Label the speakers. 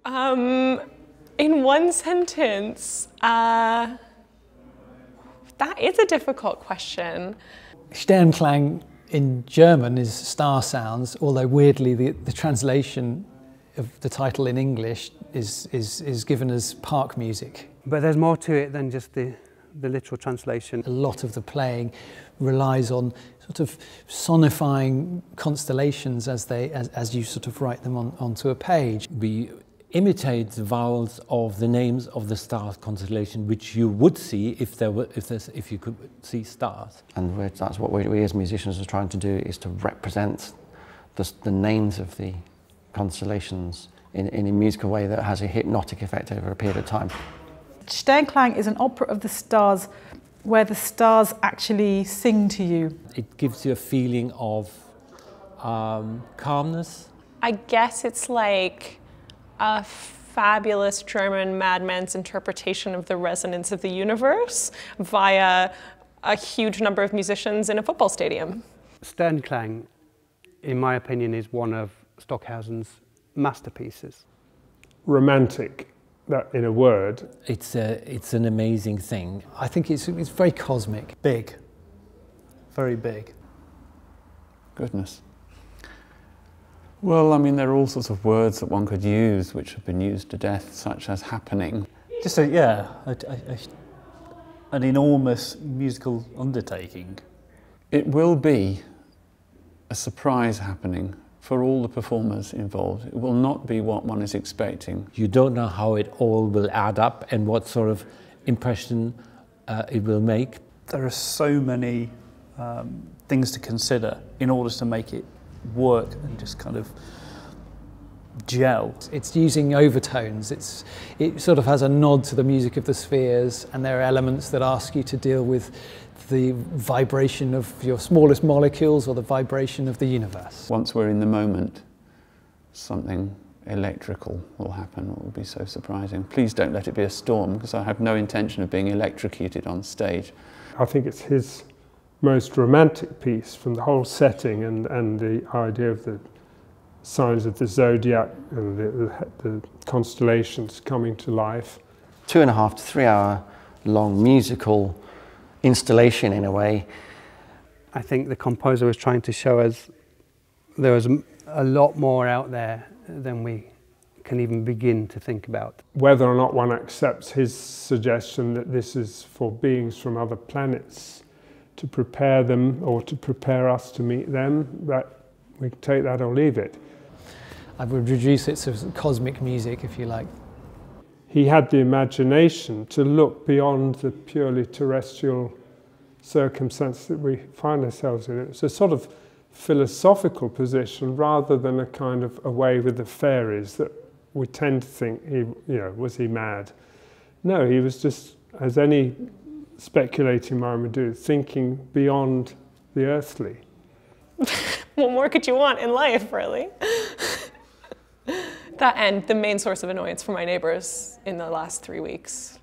Speaker 1: In one sentence, that is a difficult question.
Speaker 2: Sternklang in German is star sounds, although weirdly the translation of the title in English is given as park music.
Speaker 3: But there's more to it than just the literal translation.
Speaker 2: A lot of the playing relies on sort of sonifying constellations as you sort of write them onto a page.
Speaker 4: We imitate the vowels of the names of the star constellation, which you would see if you could see stars.
Speaker 5: And that's what we as musicians are trying to do, is to represent the names of the constellations in a musical way that has a hypnotic effect over a period of time.
Speaker 6: Sternklang is an opera of the stars, where the stars actually sing to you.
Speaker 4: It gives you a feeling of calmness.
Speaker 1: I guess it's like a fabulous German madman's interpretation of the resonance of the universe via a huge number of musicians in a football stadium.
Speaker 3: Sternklang, in my opinion, is one of Stockhausen's masterpieces.
Speaker 7: Romantic, that in a word.
Speaker 4: It's an amazing thing.
Speaker 2: I think it's very cosmic. Big. Very big.
Speaker 8: Goodness. Well, I mean, there are all sorts of words that one could use which have been used to death, such as happening.
Speaker 9: Just an enormous musical undertaking.
Speaker 8: It will be a surprise happening for all the performers involved. It will not be what one is expecting.
Speaker 4: You don't know how it all will add up and what sort of impression it will make.
Speaker 9: There are so many things to consider in order to make it work and just kind of gel.
Speaker 2: It's using overtones. It sort of has a nod to the music of the spheres, and there are elements that ask you to deal with the vibration of your smallest molecules or the vibration of the universe.
Speaker 8: Once we're in the moment, something electrical will happen. It will be so surprising. Please don't let it be a storm, because I have no intention of being electrocuted on stage.
Speaker 7: I think it's his most romantic piece, from the whole setting and the idea of the signs of the zodiac and the constellations coming to life.
Speaker 5: 2.5 to 3 hour long musical installation, in a way.
Speaker 3: I think the composer was trying to show us there was a lot more out there than we can even begin to think about.
Speaker 7: Whether or not one accepts his suggestion that this is for beings from other planets, to prepare them or to prepare us to meet them, that we can take that or leave it.
Speaker 2: I would reduce it to cosmic music, if you like.
Speaker 7: He had the imagination to look beyond the purely terrestrial circumstance that we find ourselves in. It's a sort of philosophical position rather than a kind of away with the fairies that we tend to think, was he mad? No, he was just, as any speculating mind would do, thinking beyond the earthly.
Speaker 1: What more could you want in life, really? That and the main source of annoyance for my neighbors in the last 3 weeks.